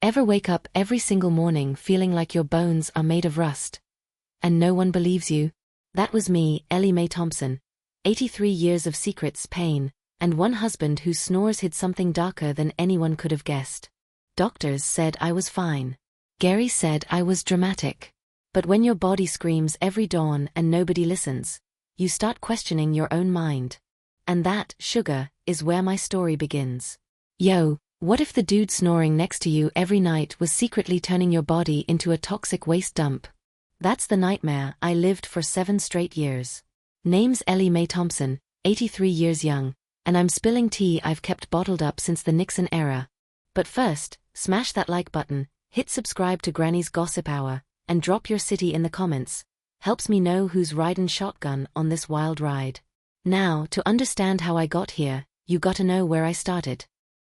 Ever wake up every single morning feeling like your bones are made of rust? And no one believes you? That was me, Ellie Mae Thompson. 83 years of secrets, pain, and one husband whose snores hid something darker than anyone could have guessed. Doctors said I was fine. Gary said I was dramatic. But when your body screams every dawn and nobody listens, you start questioning your own mind. And that, sugar, is where my story begins. Yo, what if the dude snoring next to you every night was secretly turning your body into a toxic waste dump? That's the nightmare I lived for 7 straight years. Name's Ellie Mae Thompson, 83 years young, and I'm spilling tea I've kept bottled up since the Nixon era. But first, smash that like button, hit subscribe to Granny's Gossip Hour, and drop your city in the comments. Helps me know who's riding shotgun on this wild ride. Now, to understand how I got here, you gotta know where I started.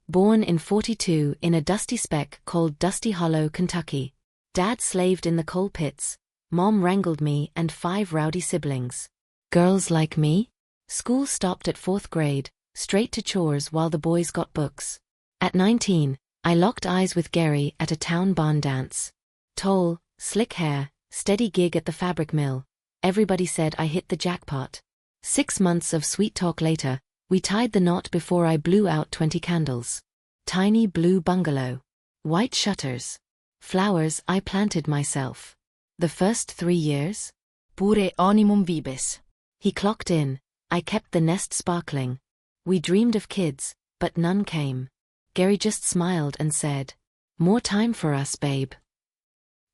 Born in '42 in a dusty speck called Dusty Hollow, Kentucky. Dad slaved in the coal pits, Mom wrangled me and 5 rowdy siblings. Girls like me? School stopped at 4th grade, straight to chores while the boys got books. At 19, I locked eyes with Gary at a town barn dance. Tall, slick hair, steady gig at the fabric mill. Everybody said I hit the jackpot. 6 months of sweet talk later, we tied the knot before I blew out 20 candles. Tiny blue bungalow. White shutters. Flowers I planted myself. The first 3 years? Pure animum vibes. He clocked in. I kept the nest sparkling. We dreamed of kids, but none came. Gary just smiled and said, "More time for us, babe."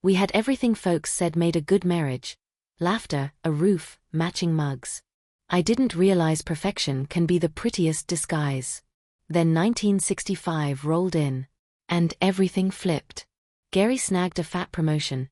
We had everything folks said made a good marriage. Laughter, a roof, matching mugs. I didn't realize perfection can be the prettiest disguise. Then 1965 rolled in. And everything flipped. Gary snagged a fat promotion.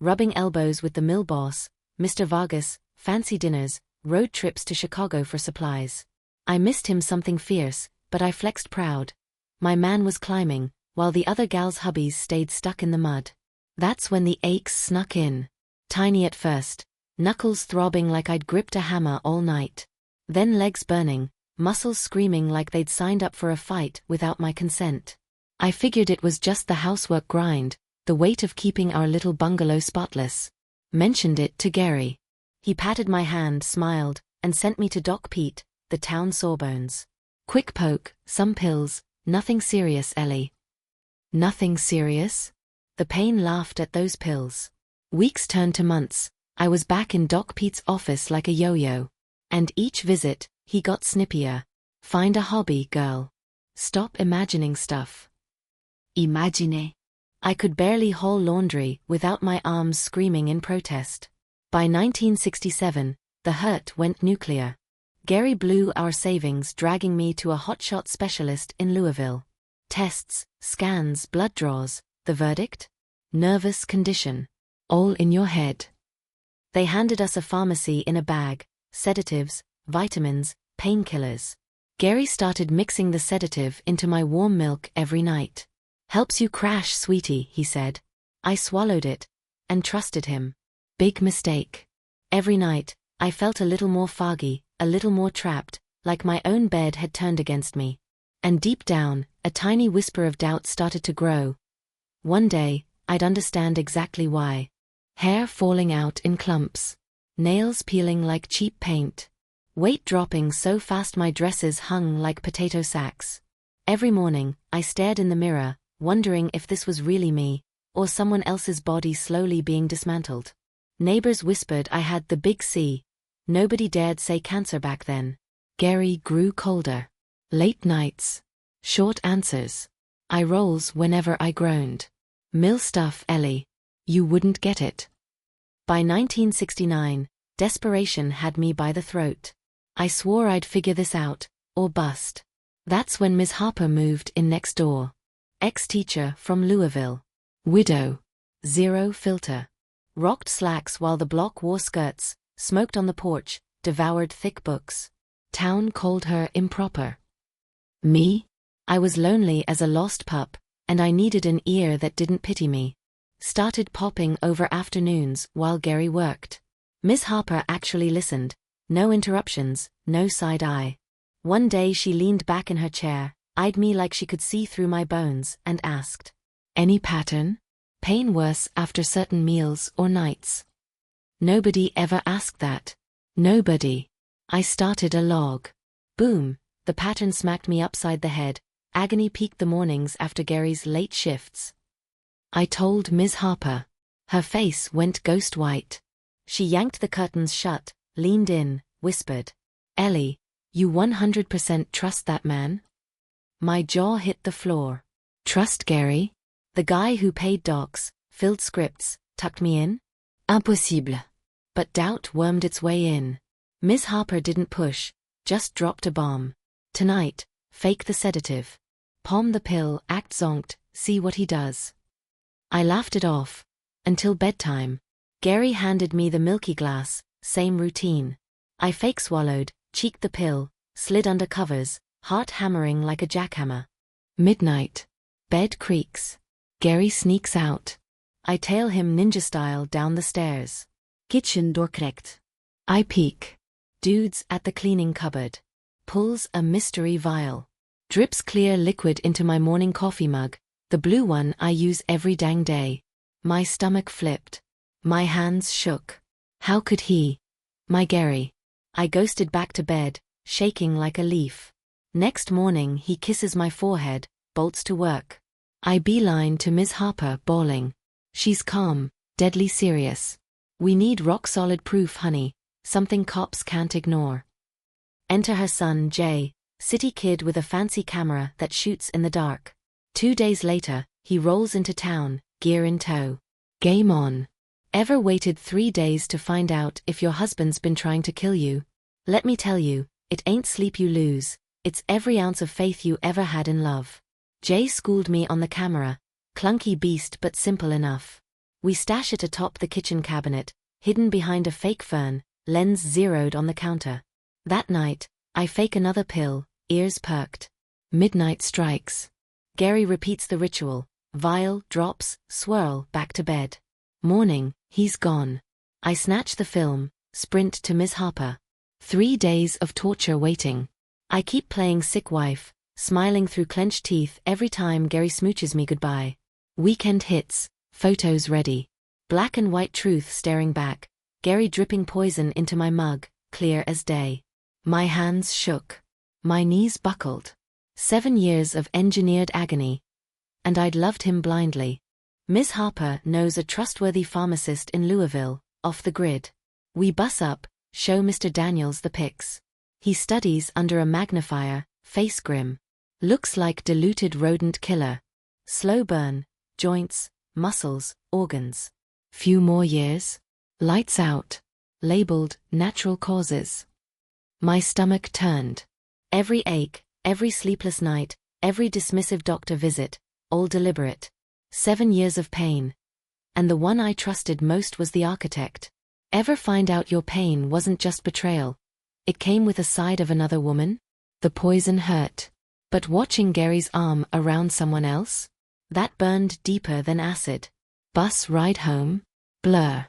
Rubbing elbows with the mill boss, Mr. Vargas, fancy dinners, road trips to Chicago for supplies. I missed him something fierce, but I flexed proud. My man was climbing, while the other gals' hubbies stayed stuck in the mud. That's when the aches snuck in. Tiny at first, knuckles throbbing like I'd gripped a hammer all night. Then legs burning, muscles screaming like they'd signed up for a fight without my consent. I figured it was just the housework grind, the weight of keeping our little bungalow spotless. Mentioned it to Gary. He patted my hand, smiled, and sent me to Doc Pete, the town sawbones. Quick poke, some pills, nothing serious, Ellie. Nothing serious? The pain laughed at those pills. Weeks turned to months. I was back in Doc Pete's office like a yo-yo. And each visit, he got snippier. Find a hobby, girl. Stop imagining stuff. Imagine. I could barely haul laundry without my arms screaming in protest. By 1967, the hurt went nuclear. Gary blew our savings, dragging me to a hotshot specialist in Louisville. Tests, scans, blood draws. The verdict? Nervous condition. All in your head. They handed us a pharmacy in a bag, sedatives, vitamins, painkillers. Gary started mixing the sedative into my warm milk every night. "Helps you crash, sweetie," he said. I swallowed it, and trusted him. Big mistake. Every night, I felt a little more foggy, a little more trapped, like my own bed had turned against me. And deep down, a tiny whisper of doubt started to grow. One day, I'd understand exactly why. Hair falling out in clumps. Nails peeling like cheap paint. Weight dropping so fast my dresses hung like potato sacks. Every morning, I stared in the mirror, wondering if this was really me, or someone else's body slowly being dismantled. Neighbors whispered I had the big C. Nobody dared say cancer back then. Gary grew colder. Late nights. Short answers. Eye rolls whenever I groaned. "Mill stuff, Ellie. You wouldn't get it." By 1969, desperation had me by the throat. I swore I'd figure this out, or bust. That's when Ms. Harper moved in next door. Ex-teacher from Louisville. Widow. Zero filter. Rocked slacks while the block wore skirts, smoked on the porch, devoured thick books. Town called her improper. Me? I was lonely as a lost pup, and I needed an ear that didn't pity me. Started popping over afternoons while Gary worked. Miss Harper actually listened. No interruptions, no side eye. One day she leaned back in her chair, eyed me like she could see through my bones, and asked, Any pattern? Pain worse after certain meals or nights? Nobody ever asked that. Nobody. I started a log. Boom, the pattern smacked me upside the head. Agony peaked the mornings after Gary's late shifts. I told Ms. Harper. Her face went ghost white. She yanked the curtains shut, leaned in, whispered, "Ellie, you 100% trust that man?" My jaw hit the floor. Trust Gary? The guy who paid docs, filled scripts, tucked me in? Impossible. But doubt wormed its way in. Ms. Harper didn't push, just dropped a bomb. Tonight, fake the sedative. Palm the pill, act zonked, see what he does. I laughed it off. Until bedtime. Gary handed me the milky glass, same routine. I fake swallowed, cheeked the pill, slid under covers, heart hammering like a jackhammer. Midnight. Bed creaks. Gary sneaks out. I tail him ninja style down the stairs. Kitchen door cracked. I peek. Dude's at the cleaning cupboard. Pulls a mystery vial. Drips clear liquid into my morning coffee mug, the blue one I use every dang day. My stomach flipped. My hands shook. How could he? My Gary. I ghosted back to bed, shaking like a leaf. Next morning he kisses my forehead, bolts to work. I beeline to Ms. Harper, bawling. She's calm, deadly serious. We need rock-solid proof, honey, something cops can't ignore. Enter her son, Jay, city kid with a fancy camera that shoots in the dark. 2 days later, he rolls into town, gear in tow. Game on. Ever waited 3 days to find out if your husband's been trying to kill you? Let me tell you, it ain't sleep you lose, it's every ounce of faith you ever had in love. Jay schooled me on the camera, clunky beast but simple enough. We stash it atop the kitchen cabinet, hidden behind a fake fern, lens zeroed on the counter. That night, I fake another pill, ears perked. Midnight strikes. Gary repeats the ritual, vial, drops, swirl, back to bed. Morning, he's gone. I snatch the film, sprint to Ms. Harper. 3 days of torture waiting. I keep playing sick wife, smiling through clenched teeth every time Gary smooches me goodbye. Weekend hits, photos ready. Black and white truth staring back, Gary dripping poison into my mug, clear as day. My hands shook. My knees buckled. 7 years of engineered agony. And I'd loved him blindly. Ms. Harper knows a trustworthy pharmacist in Louisville, off the grid. We bus up, show Mr. Daniels the pics. He studies under a magnifier, face grim. Looks like diluted rodent killer. Slow burn, joints, muscles, organs. Few more years. Lights out. Labeled natural causes. My stomach turned. Every ache, every sleepless night, every dismissive doctor visit, all deliberate. 7 years of pain. And the one I trusted most was the architect. Ever find out your pain wasn't just betrayal? It came with a side of another woman? The poison hurt. But watching Gary's arm around someone else? That burned deeper than acid. Bus ride home? Blur.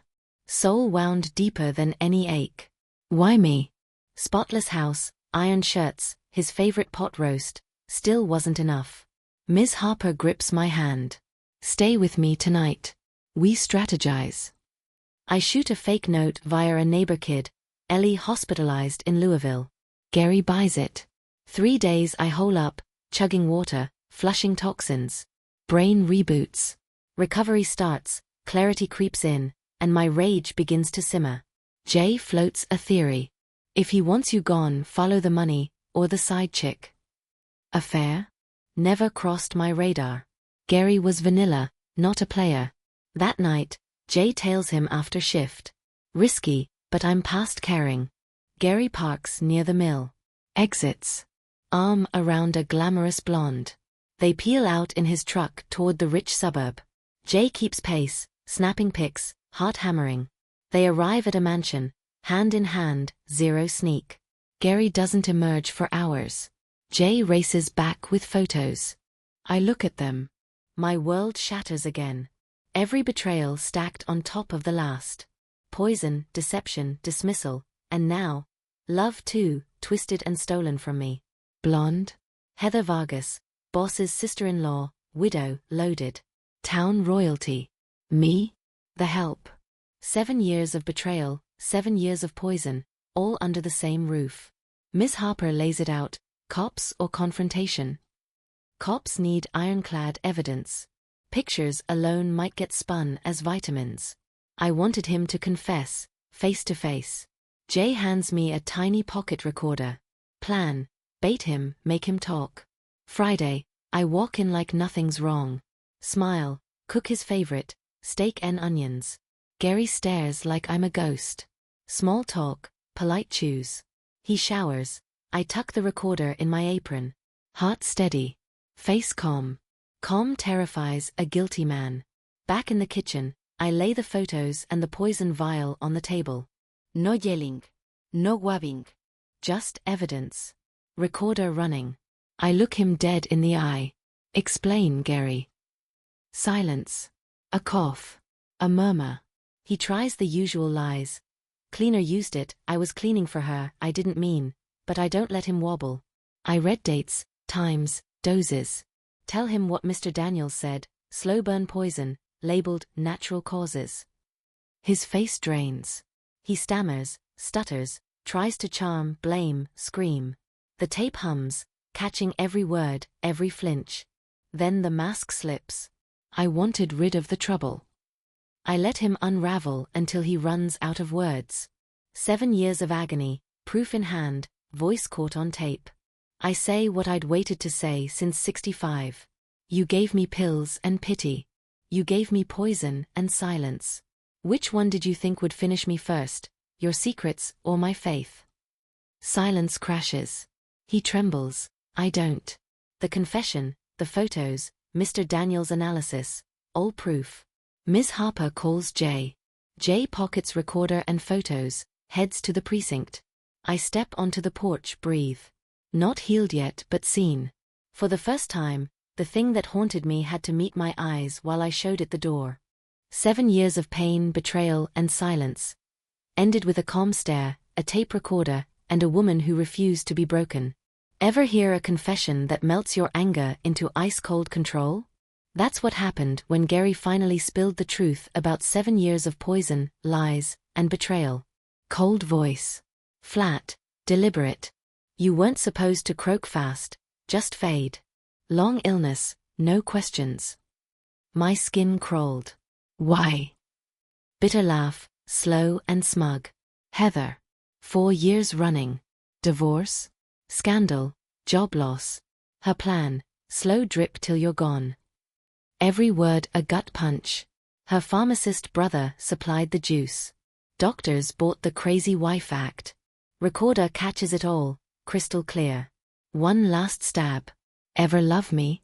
Soul wound deeper than any ache. Why me? Spotless house, iron shirts, his favorite pot roast, still wasn't enough. Ms. Harper grips my hand. Stay with me tonight. We strategize. I shoot a fake note via a neighbor kid, Ellie hospitalized in Louisville. Gary buys it. 3 days I hole up, chugging water, flushing toxins. Brain reboots. Recovery starts, clarity creeps in, and my rage begins to simmer. Jay floats a theory. If he wants you gone, follow the money, or the side chick. Affair? Never crossed my radar. Gary was vanilla, not a player. That night, Jay tails him after shift. Risky, but I'm past caring. Gary parks near the mill. Exits. Arm around a glamorous blonde. They peel out in his truck toward the rich suburb. Jay keeps pace, snapping pics, heart hammering. They arrive at a mansion, hand in hand, zero sneak. Gary doesn't emerge for hours. Jay races back with photos. I look at them. My world shatters again. Every betrayal stacked on top of the last. Poison, deception, dismissal, and now, love too, twisted and stolen from me. Blonde? Heather Vargas, boss's sister-in-law, widow, loaded. Town royalty. Me? The help. 7 years of betrayal, 7 years of poison, all under the same roof. Miss Harper lays it out, cops or confrontation. Cops need ironclad evidence. Pictures alone might get spun as vitamins. I wanted him to confess, face to face. Jay hands me a tiny pocket recorder. Plan, bait him, make him talk. Friday, I walk in like nothing's wrong. Smile, cook his favorite, steak and onions. Gary stares like I'm a ghost. Small talk, polite chews. He showers. I tuck the recorder in my apron. Heart steady. Face calm. Calm terrifies a guilty man. Back in the kitchen, I lay the photos and the poison vial on the table. No yelling. No wabbing. Just evidence. Recorder running. I look him dead in the eye. Explain, Gary. Silence. A cough. A murmur. He tries the usual lies. Cleaner used it, I was cleaning for her, I didn't mean. But I don't let him wobble. I read dates, times, doses. Tell him what Mr. Daniels said, slow burn poison, labeled natural causes. His face drains. He stammers, stutters, tries to charm, blame, scream. The tape hums, catching every word, every flinch. Then the mask slips. I wanted rid of the trouble. I let him unravel until he runs out of words. 7 years of agony, proof in hand, voice caught on tape. I say what I'd waited to say since 65. You gave me pills and pity. You gave me poison and silence. Which one did you think would finish me first, your secrets or my faith? Silence crashes. He trembles. I don't. The confession, the photos, Mr. Daniels' analysis, all proof. Ms. Harper calls Jay. Jay pockets recorder and photos, heads to the precinct. I step onto the porch, breathe. Not healed yet but seen. For the first time, the thing that haunted me had to meet my eyes while I showed it the door. 7 years of pain, betrayal, and silence. Ended with a calm stare, a tape recorder, and a woman who refused to be broken. Ever hear a confession that melts your anger into ice-cold control? That's what happened when Gary finally spilled the truth about 7 years of poison, lies, and betrayal. Cold voice. Flat, deliberate. You weren't supposed to croak fast, just fade. Long illness, no questions. My skin crawled. Why? Bitter laugh, slow and smug. Heather. 4 years running. Divorce? Scandal, job loss. Her plan, slow drip till you're gone. Every word a gut punch. Her pharmacist brother supplied the juice. Doctors bought the crazy wife act. Recorder catches it all, crystal clear. One last stab. Ever love me?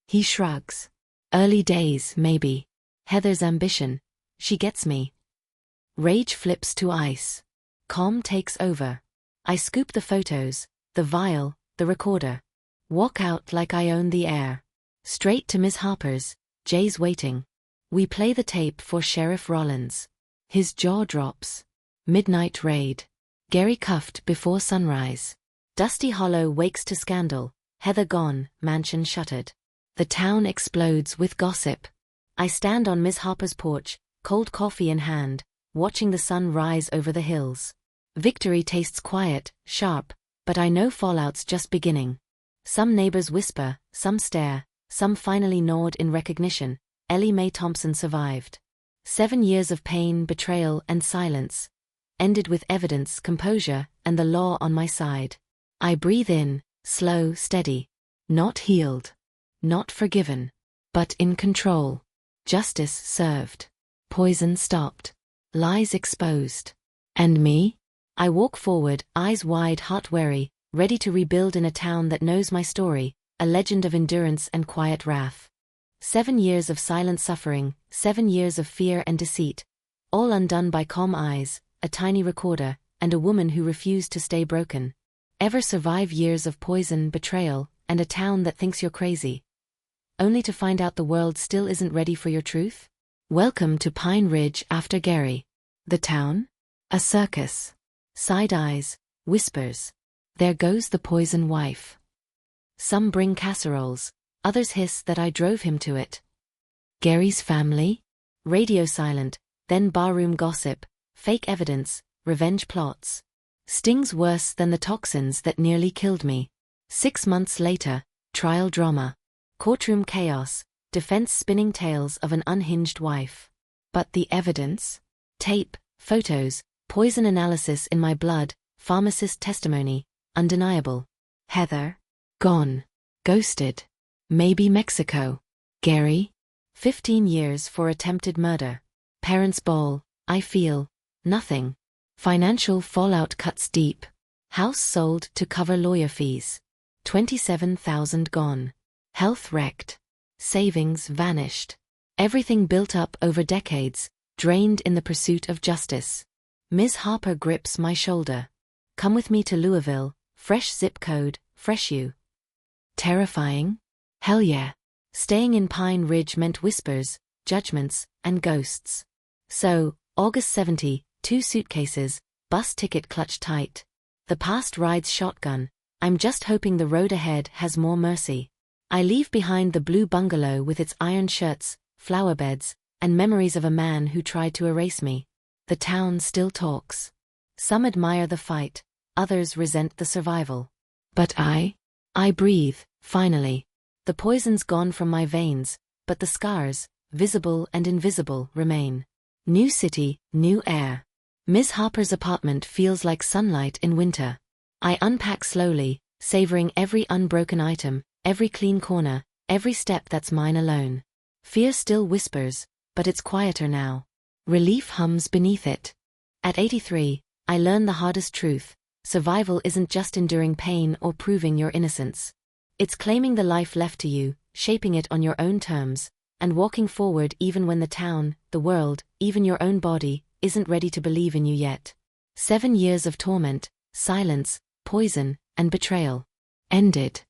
He shrugs. Early days, maybe. Heather's ambition. She gets me. Rage flips to ice. Calm takes over. I scoop the photos, the vial, the recorder. Walk out like I own the air. Straight to Ms. Harper's. Jay's waiting. We play the tape for Sheriff Rollins. His jaw drops. Midnight raid. Gary cuffed before sunrise. Dusty Hollow wakes to scandal. Heather gone, mansion shuttered. The town explodes with gossip. I stand on Ms. Harper's porch, cold coffee in hand, watching the sun rise over the hills. Victory tastes quiet, sharp, but I know fallout's just beginning. Some neighbors whisper, some stare, some finally nod in recognition. Ellie Mae Thompson survived. 7 years of pain, betrayal, and silence. Ended with evidence, composure, and the law on my side. I breathe in, slow, steady. Not healed. Not forgiven. But in control. Justice served. Poison stopped. Lies exposed. And me? I walk forward, eyes wide, heart wary, ready to rebuild in a town that knows my story, a legend of endurance and quiet wrath. 7 years of silent suffering, 7 years of fear and deceit, all undone by calm eyes, a tiny recorder, and a woman who refused to stay broken. Ever survive years of poison, betrayal, and a town that thinks you're crazy, only to find out the world still isn't ready for your truth? Welcome to Pine Ridge after Gary. The town? A circus. Side eyes, whispers. There goes the poison wife. Some bring casseroles, others hiss that I drove him to it. Gary's family? Radio silent, then barroom gossip, fake evidence, revenge plots. Stings worse than the toxins that nearly killed me. 6 months later, trial drama. Courtroom chaos, defense spinning tales of an unhinged wife. But the evidence? Tape, photos, poison analysis in my blood, pharmacist testimony, undeniable. Heather? Gone. Ghosted. Maybe Mexico. Gary? 15 years for attempted murder. Parents' ball, I feel nothing. Financial fallout cuts deep. House sold to cover lawyer fees. 27,000 gone. Health wrecked. Savings vanished. Everything built up over decades, drained in the pursuit of justice. Ms. Harper grips my shoulder. Come with me to Louisville, fresh zip code, fresh you. Terrifying? Hell yeah. Staying in Pine Ridge meant whispers, judgments, and ghosts. So, August 70, 2 suitcases, bus ticket clutched tight. The past rides shotgun. I'm just hoping the road ahead has more mercy. I leave behind the blue bungalow with its iron shirts, flower beds, and memories of a man who tried to erase me. The town still talks. Some admire the fight, others resent the survival. But I breathe, finally. The poison's gone from my veins, but the scars, visible and invisible, remain. New city, new air. Ms. Harper's apartment feels like sunlight in winter. I unpack slowly, savoring every unbroken item, every clean corner, every step that's mine alone. Fear still whispers, but it's quieter now. Relief hums beneath it. At 83, I learn the hardest truth. Survival isn't just enduring pain or proving your innocence. It's claiming the life left to you, shaping it on your own terms, and walking forward even when the town, the world, even your own body, isn't ready to believe in you yet. 7 years of torment, silence, poison, and betrayal. Ended.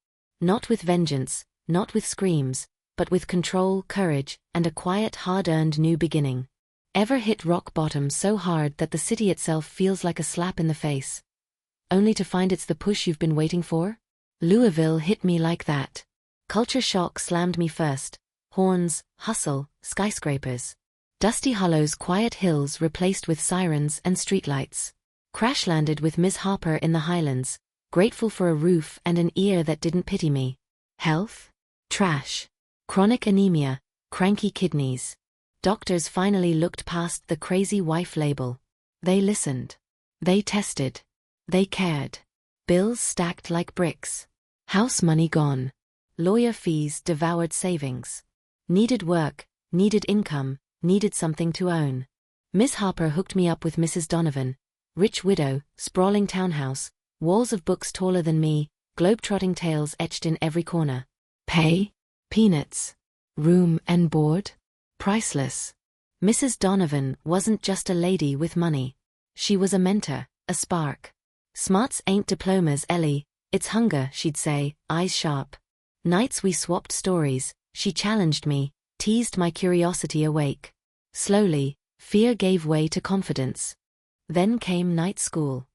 Not with vengeance, not with screams, but with control, courage, and a quiet, hard-earned new beginning. Ever hit rock bottom so hard that the city itself feels like a slap in the face? Only to find it's the push you've been waiting for? Louisville hit me like that. Culture shock slammed me first. Horns, hustle, skyscrapers. Dusty Hollow's quiet hills replaced with sirens and streetlights. Crash-landed with Ms. Harper in the Highlands, grateful for a roof and an ear that didn't pity me. Health? Trash. Chronic anemia, cranky kidneys. Doctors finally looked past the crazy wife label. They listened. They tested. They cared. Bills stacked like bricks. House money gone. Lawyer fees devoured savings. Needed work, needed income, needed something to own. Miss Harper hooked me up with Mrs. Donovan. Rich widow, sprawling townhouse, walls of books taller than me, globe-trotting tales etched in every corner. Pay? Peanuts. Room and board? Priceless. Mrs. Donovan wasn't just a lady with money. She was a mentor, a spark. Smarts ain't diplomas, Ellie, it's hunger, she'd say, eyes sharp. Nights we swapped stories, she challenged me, teased my curiosity awake. Slowly, fear gave way to confidence. Then came night school.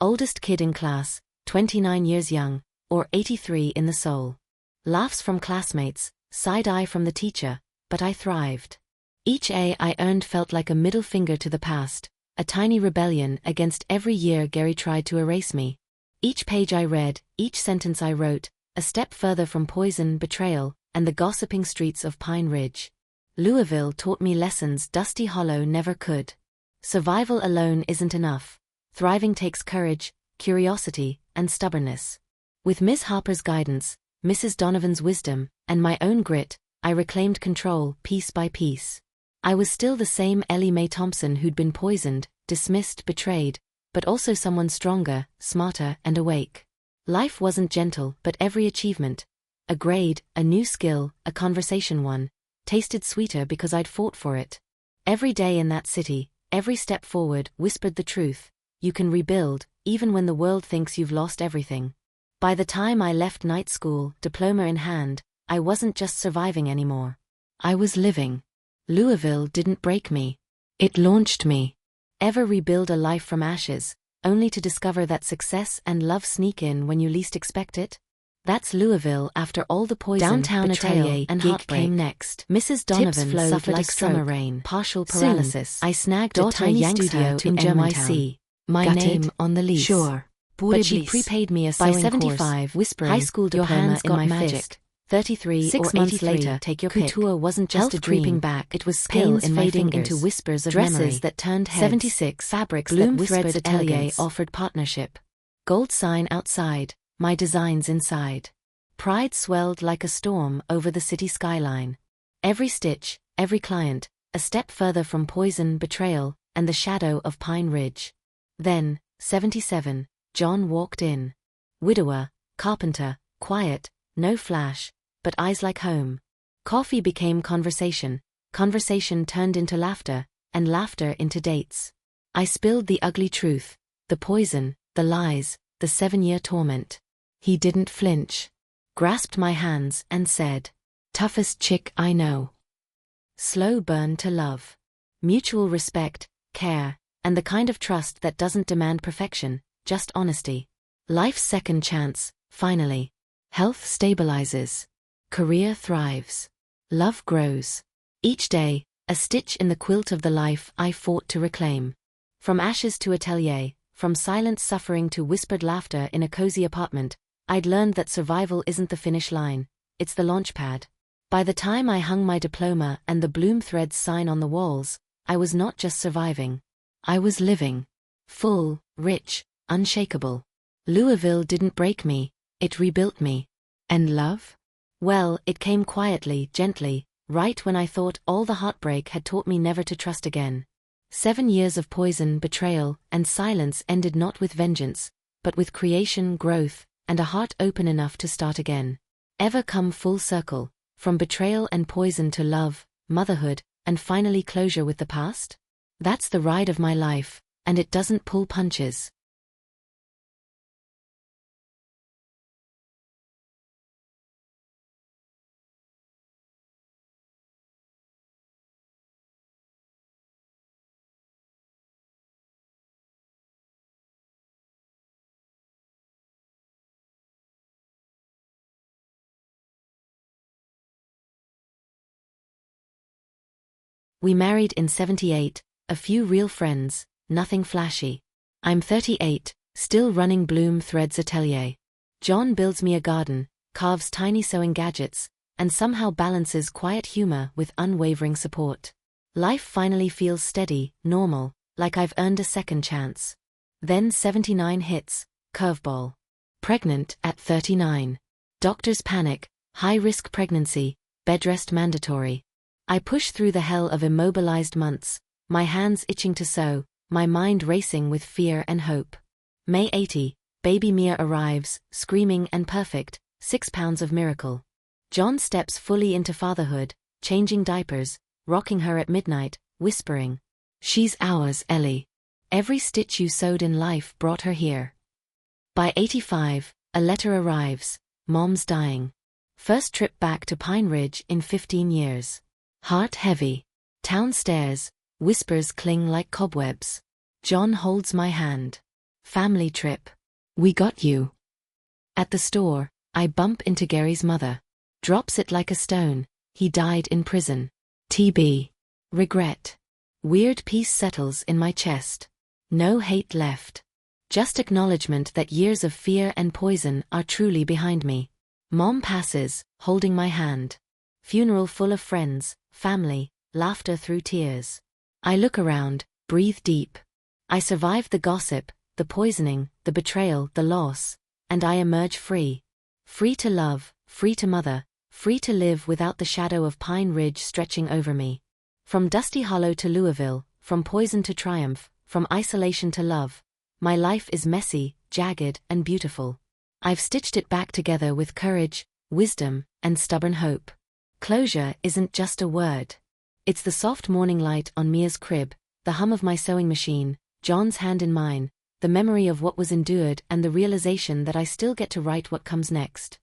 Oldest kid in class, 29 years young, or 83 in the soul. Laughs from classmates, side-eye from the teacher, but I thrived. Each A I earned felt like a middle finger to the past, a tiny rebellion against every year Gary tried to erase me. Each page I read, each sentence I wrote, a step further from poison, betrayal, and the gossiping streets of Pine Ridge. Louisville taught me lessons Dusty Hollow never could. Survival alone isn't enough. Thriving takes courage, curiosity, and stubbornness. With Ms. Harper's guidance, Mrs. Donovan's wisdom, and my own grit, I reclaimed control piece by piece. I was still the same Ellie Mae Thompson who'd been poisoned, dismissed, betrayed, but also someone stronger, smarter, and awake. Life wasn't gentle, but every achievement, a grade, a new skill, a conversation won, tasted sweeter because I'd fought for it. Every day in that city, every step forward, whispered the truth. You can rebuild, even when the world thinks you've lost everything. By the time I left night school, diploma in hand, I wasn't just surviving anymore. I was living. Louisville didn't break me. It launched me. Ever rebuild a life from ashes, only to discover that success and love sneak in when you least expect it? That's Louisville after all the poison, downtown betrayal, Atelier, and gig heartbreak came next. Mrs. Donovan flowed suffered like a stroke, summer rain. partial Soon, paralysis. I snagged a daughter tiny yanks studio her to in NYC. Germantown. My Gutted? name on the lease. Sure. But she prepaid me a By sewing 75, course, whispering, high school your diploma hands in got my magic. fist. 33 6 or months 83, later, take your couture pick. wasn't just Health a dream. creeping back, it was Skill pains in my fading fingers. into whispers of Dresses memory that turned heads. 76 fabrics Bloom that threads whispered Atelier elegance. Offered partnership. Gold sign outside, my designs inside. Pride swelled like a storm over the city skyline. Every stitch, every client, a step further from poison, betrayal, and the shadow of Pine Ridge. Then, 77, John walked in. Widower, carpenter, quiet, no flash, but eyes like home. Coffee became conversation, conversation turned into laughter, and laughter into dates. I spilled the ugly truth, the poison, the lies, the 7-year torment. He didn't flinch. Grasped my hands and said, toughest chick I know. Slow burn to love. Mutual respect, care, and the kind of trust that doesn't demand perfection, just honesty. Life's second chance, finally. Health stabilizes. Career thrives. Love grows. Each day, a stitch in the quilt of the life I fought to reclaim. From ashes to Atelier, from silent suffering to whispered laughter in a cozy apartment, I'd learned that survival isn't the finish line, it's the launchpad. By the time I hung my diploma and the Bloom Threads sign on the walls, I was not just surviving. I was living. Full, rich, unshakable. Louisville didn't break me, it rebuilt me. And love? Well, it came quietly, gently, right when I thought all the heartbreak had taught me never to trust again. 7 years of poison, betrayal, and silence ended not with vengeance, but with creation, growth, and a heart open enough to start again. Ever come full circle, from betrayal and poison to love, motherhood, and finally closure with the past? That's the ride of my life, and it doesn't pull punches. We married in 78, a few real friends, nothing flashy. I'm 38, still running Bloom Threads Atelier. John builds me a garden, carves tiny sewing gadgets, and somehow balances quiet humor with unwavering support. Life finally feels steady, normal, like I've earned a second chance. Then 79 hits, curveball. Pregnant at 39. Doctors panic, high-risk pregnancy, bedrest mandatory. I push through the hell of immobilized months, my hands itching to sew, my mind racing with fear and hope. May 80, baby Mia arrives, screaming and perfect, 6 pounds of miracle. John steps fully into fatherhood, changing diapers, rocking her at midnight, whispering, she's ours, Ellie. Every stitch you sewed in life brought her here. By 85, a letter arrives, Mom's dying. First trip back to Pine Ridge in 15 years. Heart heavy. Town stairs, whispers cling like cobwebs. John holds my hand. Family trip. We got you. At the store, I bump into Gary's mother. Drops it like a stone, he died in prison. TB. Regret. Weird peace settles in my chest. No hate left. Just acknowledgement that years of fear and poison are truly behind me. Mom passes, holding my hand. Funeral full of friends, family, laughter through tears. I look around, breathe deep. I survived the gossip, the poisoning, the betrayal, the loss, and I emerge free. Free to love, free to mother, free to live without the shadow of Pine Ridge stretching over me. From Dusty Hollow to Louisville, from poison to triumph, from isolation to love, my life is messy, jagged, and beautiful. I've stitched it back together with courage, wisdom, and stubborn hope. Closure isn't just a word. It's the soft morning light on Mia's crib, the hum of my sewing machine, John's hand in mine, the memory of what was endured and the realization that I still get to write what comes next.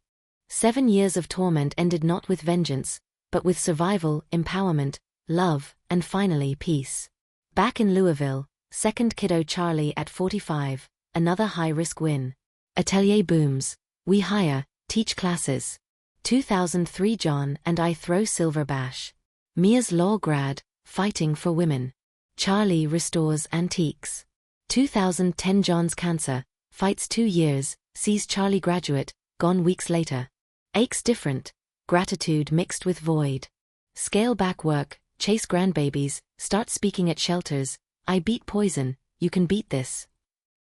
7 years of torment ended not with vengeance, but with survival, empowerment, love, and finally peace. Back in Louisville, second kiddo Charlie at 45, another high-risk win. Atelier booms. We hire, teach classes. 2003 John and I throw silver bash. Mia's law grad, fighting for women. Charlie restores antiques. 2010 John's cancer, fights 2 years, sees Charlie graduate, gone weeks later. Aches different, gratitude mixed with void. Scale back work, chase grandbabies, start speaking at shelters, I beat poison, you can beat this.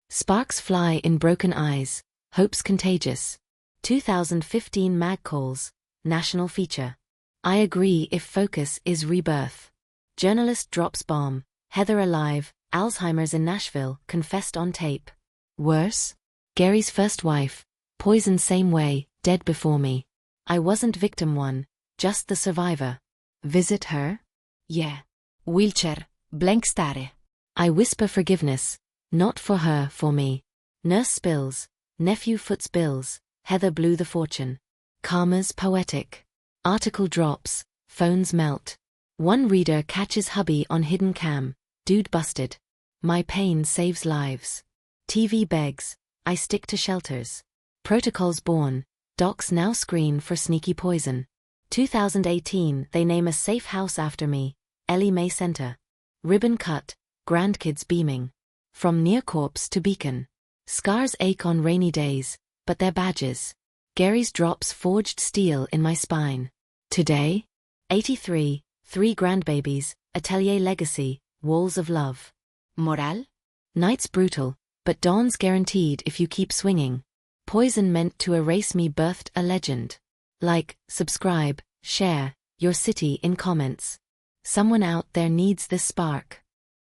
Sparks fly in broken eyes, hope's contagious. 2015 Mag Calls, national feature. I agree if focus is rebirth. Journalist drops bomb, Heather alive, Alzheimer's in Nashville, confessed on tape. Worse? Gary's first wife, poisoned same way, dead before me. I wasn't victim one, just the survivor. Visit her? Yeah. Wheelchair, blank stare. I whisper forgiveness, not for her, for me. Nurse spills, nephew foots bills, Heather blew the fortune. Karma's poetic. Article drops, phones melt. One reader catches hubby on hidden cam, dude busted. My pain saves lives. TV begs, I stick to shelters. Protocols born, docs now screen for sneaky poison. 2018 they name a safe house after me, Ellie Mae Center. Ribbon cut, grandkids beaming. From near corpse to beacon. Scars ache on rainy days, but they're badges. Gary's drops forged steel in my spine. Today? 83, 3 grandbabies, atelier legacy, walls of love. Moral? Night's brutal, but dawn's guaranteed if you keep swinging. Poison meant to erase me birthed a legend. Like, subscribe, share, your city in comments. Someone out there needs this spark.